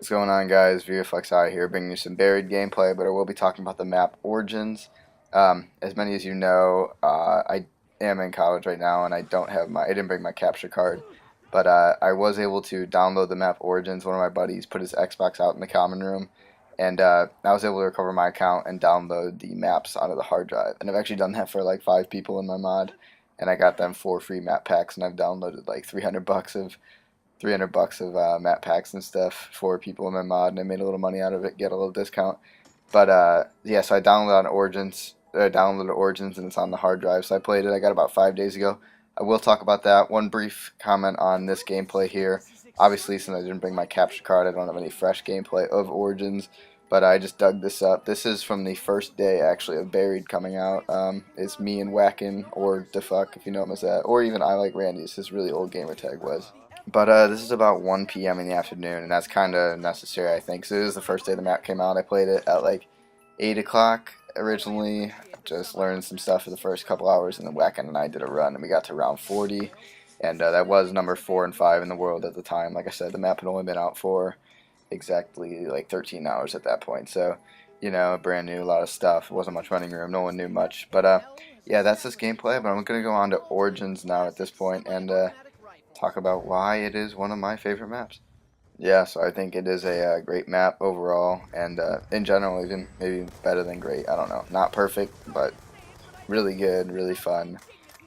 What's going on, guys? VFXI here, bringing you some buried gameplay, but I will be talking about the map Origins. As many as you know, I am in college right now, and I didn't bring my capture card, but I was able to download the map Origins. One of my buddies put his Xbox out in the common room, and I was able to recover my account and download the maps onto the hard drive. And I've actually done that for like 5 people in my mod, and I got them 4 free map packs, and I've downloaded like 300 bucks of map packs and stuff for people in my mod, and I made a little money out of it, get a little discount. But yeah, so I downloaded Origins, and it's on the hard drive. So I played it. I got about 5 days ago. I will talk about that. One brief comment on this gameplay here. Obviously, since I didn't bring my capture card, I don't have any fresh gameplay of Origins. But I just dug this up. This is from the first day, actually, of Buried coming out. It's me and Whackin', or Defuck, if you know him as that, or even I Like Randy, as his really old gamer tag was. But this is about 1 p.m. in the afternoon, and that's kind of necessary, I think. So it was the first day the map came out. I played it at like 8 o'clock originally, just learned some stuff for the first couple hours, and then Wacken and I did a run, and we got to round 40. And that was number 4 and 5 in the world at the time. Like I said, the map had only been out for exactly like 13 hours at that point. So, brand new, a lot of stuff. It wasn't much running room. No one knew much. But yeah, that's this gameplay. But I'm going to go on to Origins now at this point, and talk about why it is one of my favorite maps. Yeah, so I think it is a great map overall, and in general, even maybe better than great. I don't know, not perfect, but really good, really fun.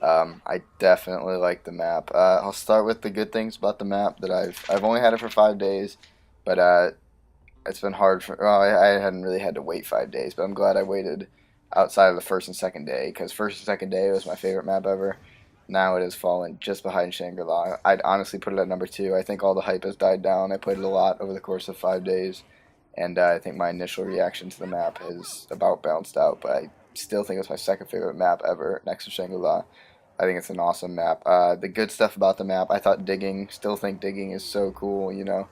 I definitely like the map. I'll start with the good things about the map that I've only had it for 5 days, but it's been hard for. Well, I hadn't really had to wait 5 days, but I'm glad I waited outside of the first and second day, because first and second day was my favorite map ever. Now it has fallen just behind Shangri-La. I'd honestly put it at number 2. I think all the hype has died down. I played it a lot over the course of 5 days, and I think my initial reaction to the map has about balanced out, but I still think it's my second favorite map ever, next to Shangri-La. I think it's an awesome map. The good stuff about the map, I thought digging, still think digging is so cool, you get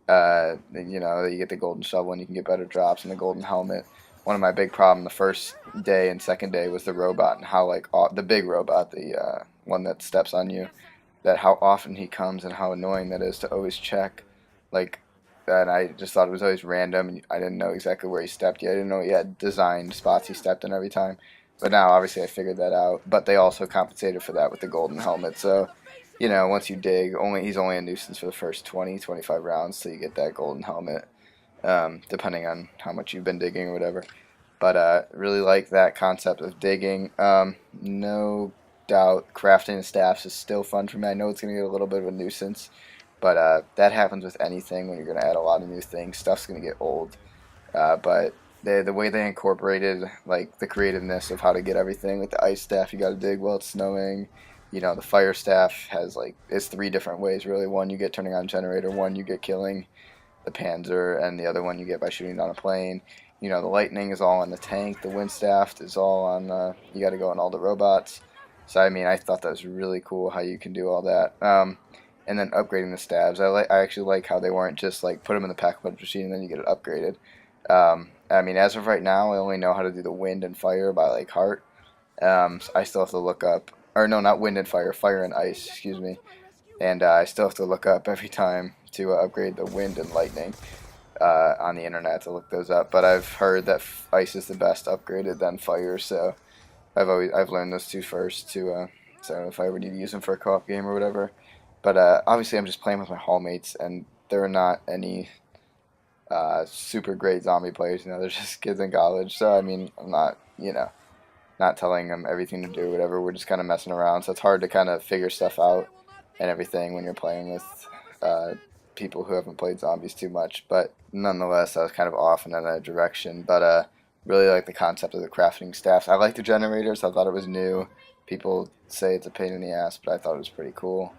the golden shovel and you can get better drops and the golden helmet. One of my big problems the first day and second day was the robot, and how like the big robot, the one that steps on you, that how often he comes and how annoying that is to always check. Like, and I just thought it was always random, and I didn't know exactly where he stepped yet. I didn't know he had designed spots he stepped in every time. But now, obviously, I figured that out. But they also compensated for that with the golden helmet. So, once you dig, he's only a nuisance for the first 20, 25 rounds till you get that golden helmet, depending on how much you've been digging or whatever. But really like that concept of digging. No doubt crafting the staffs is still fun for me. I know it's going to get a little bit of a nuisance, but that happens with anything when you're going to add a lot of new things. Stuff's going to get old. But the way they incorporated like the creativeness of how to get everything, like the ice staff you got to dig while it's snowing. The fire staff has it's 3 different ways really. One you get turning on generator, one you get killing the Panzer, and the other one you get by shooting down a plane. The lightning is all on the tank. The wind staff is all on you got to go on all the robots. So I mean, I thought that was really cool how you can do all that. And then upgrading the stabs. I actually like how they weren't just like put them in the pack-a-punch machine and then you get it upgraded. I mean, as of right now, I only know how to do the wind and fire by like heart. So I still have to look up, or no, not wind and fire, fire and ice. Excuse me. And I still have to look up every time to upgrade the wind and lightning on the internet to look those up. But I've heard that ice is the best upgraded than fire, so I've learned those 2 first to so if I ever need to use them for a co-op game or whatever. But obviously I'm just playing with my hallmates, and they're not any super great zombie players. They're just kids in college. So I mean, I'm not not telling them everything to do, whatever. We're just kind of messing around. So it's hard to kind of figure stuff out and everything when you're playing with people who haven't played zombies too much. But nonetheless, I was kind of off in that direction. But really like the concept of the crafting staffs. I like the generators. I thought it was new. People say it's a pain in the ass, but I thought it was pretty cool.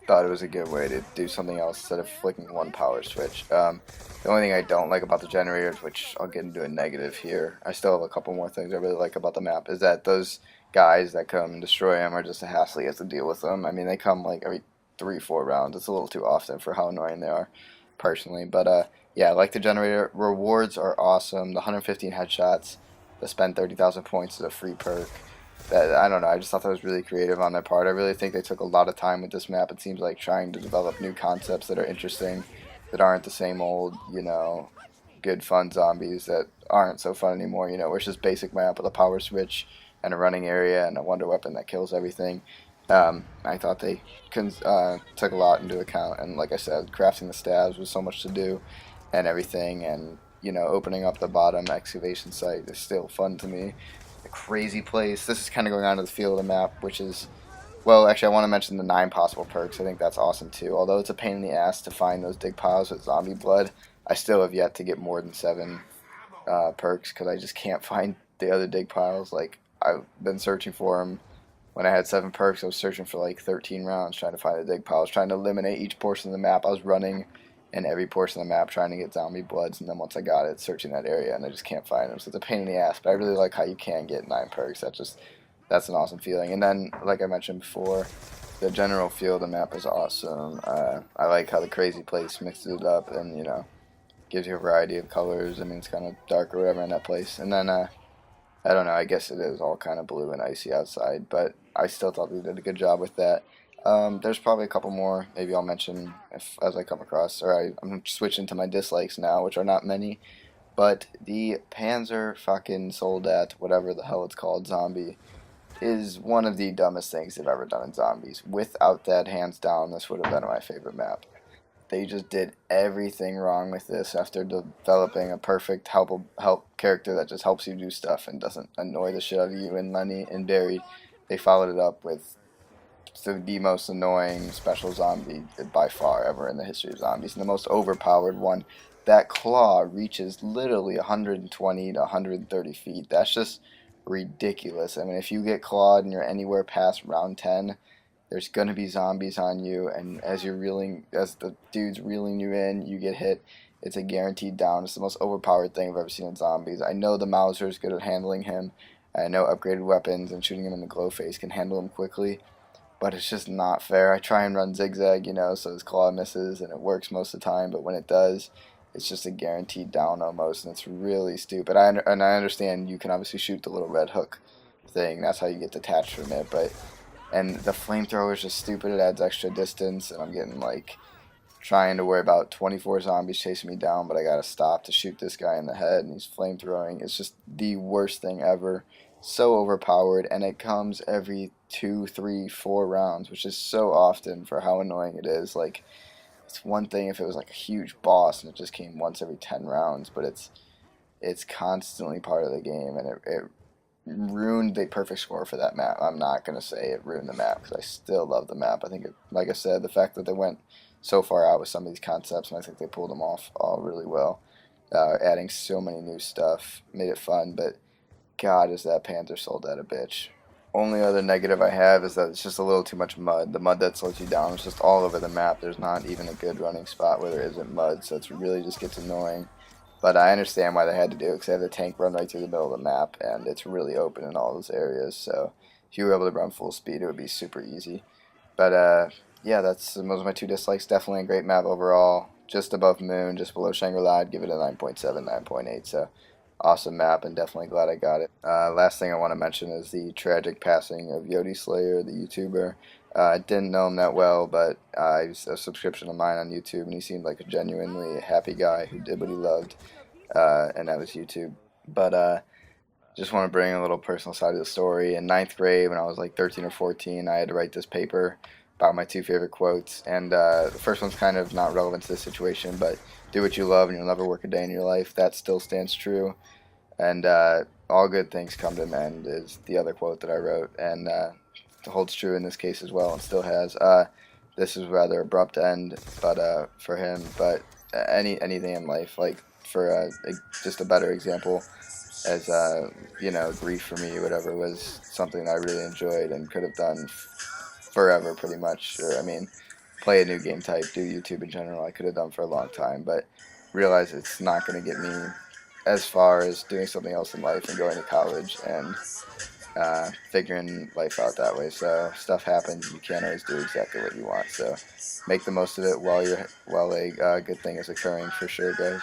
Thought it was a good way to do something else instead of flicking one power switch. The only thing I don't like about the generators, which I'll get into a negative here, I still have a couple more things I really like about the map, is that those guys that come and destroy them are just a hassle. You have to deal with them. I mean, they come like every 3-4 rounds. It's a little too often for how annoying they are, personally. But yeah, I like the generator. Rewards are awesome. The 115 headshots, the spend 30,000 points is a free perk. I don't know, I just thought that was really creative on their part. I really think they took a lot of time with this map. It seems like trying to develop new concepts that are interesting that aren't the same old, good fun zombies that aren't so fun anymore. Where it's just basic map with a power switch and a running area and a wonder weapon that kills everything. I thought they took a lot into account, and like I said, crafting the stabs was so much to do, and everything, and opening up the bottom excavation site is still fun to me. A crazy place. This is kind of going on to the feel of the map, which is well, actually, I want to mention the 9 possible perks. I think that's awesome too. Although it's a pain in the ass to find those dig piles with zombie blood, I still have yet to get more than 7 perks because I just can't find the other dig piles. Like, I've been searching for them. When I had 7 perks, I was searching for like 13 rounds trying to find the dig piles, trying to eliminate each portion of the map. I was running in every portion of the map trying to get zombie bloods, and then once I got it, searching that area, and I just can't find them. So it's a pain in the ass, but I really like how you can get 9 perks. That's an awesome feeling. And then, like I mentioned before, the general feel of the map is awesome. I like how the crazy place mixes it up and, gives you a variety of colors. I mean, it's kind of dark or whatever in that place. And then, I don't know, I guess it is all kind of blue and icy outside, but I still thought they did a good job with that. There's probably a couple more. Maybe I'll mention if as I come across. I'm switching to my dislikes now, which are not many. But the Panzer fucking Soldat, whatever the hell it's called, zombie, is one of the dumbest things they've ever done in zombies. Without that, hands down, this would have been my favorite map. They just did everything wrong with this after developing a perfect help character that just helps you do stuff and doesn't annoy the shit out of you and Lenny and Barry. They followed it up with the most annoying special zombie by far ever in the history of zombies, and the most overpowered one. That claw reaches literally 120 to 130 feet. That's just ridiculous. I mean, if you get clawed and you're anywhere past round 10, there's gonna be zombies on you, and as the dude's reeling you in, you get hit. It's a guaranteed down. It's the most overpowered thing I've ever seen in zombies. I know the Mauser is good at handling him. I know upgraded weapons and shooting him in the glow face can handle him quickly, but it's just not fair. I try and run zigzag, so his claw misses and it works most of the time, but when it does, it's just a guaranteed down almost, and it's really stupid. And I understand you can obviously shoot the little red hook thing. That's how you get detached from it, but and the flamethrower is just stupid. It adds extra distance, and I'm getting like trying to worry about 24 zombies chasing me down, but I gotta stop to shoot this guy in the head, and he's flamethrowing. It's just the worst thing ever. So overpowered, and it comes every 2, 3, 4 rounds, which is so often for how annoying it is. Like, it's one thing if it was like a huge boss and it just came once every 10 rounds, but it's constantly part of the game, and it ruined the perfect score for that map. I'm not gonna say it ruined the map because I still love the map. I think like I said, the fact that they went so far out with some of these concepts, and I think they pulled them off all really well. Adding so many new stuff made it fun, but God, is that Panther sold that a bitch. Only other negative I have is that it's just a little too much mud. The mud that slows you down is just all over the map. There's not even a good running spot where there isn't mud, so it really just gets annoying. But I understand why they had to do it because they have the tank run right through the middle of the map, and it's really open in all those areas. So if you were able to run full speed, it would be super easy. But yeah, those are my 2 dislikes. Definitely a great map overall. Just above Moon, just below Shangri-La. I'd give it a 9.7, 9.8. So awesome map, and definitely glad I got it. Last thing I want to mention is the tragic passing of Yoteslaya, the YouTuber. I didn't know him that well, but he was a subscription of mine on YouTube, and he seemed like a genuinely happy guy who did what he loved, and that was YouTube. But just want to bring a little personal side of the story. In ninth grade, when I was like 13 or 14, I had to write this paper about my 2 favorite quotes, and the first one's kind of not relevant to this situation, but do what you love and you'll never work a day in your life. That still stands true, and all good things come to an end is the other quote that I wrote, and it holds true in this case as well and still has. This is a rather abrupt end, but for him, but anything in life, like for just a better example, as grief for me, whatever, was something I really enjoyed and could have done forever, pretty much. Or I mean, play a new game type, do YouTube in general. I could have done for a long time, but realize it's not going to get me as far as doing something else in life and going to college and figuring life out that way. So stuff happens. You can't always do exactly what you want. So make the most of it while a good thing is occurring, for sure, guys.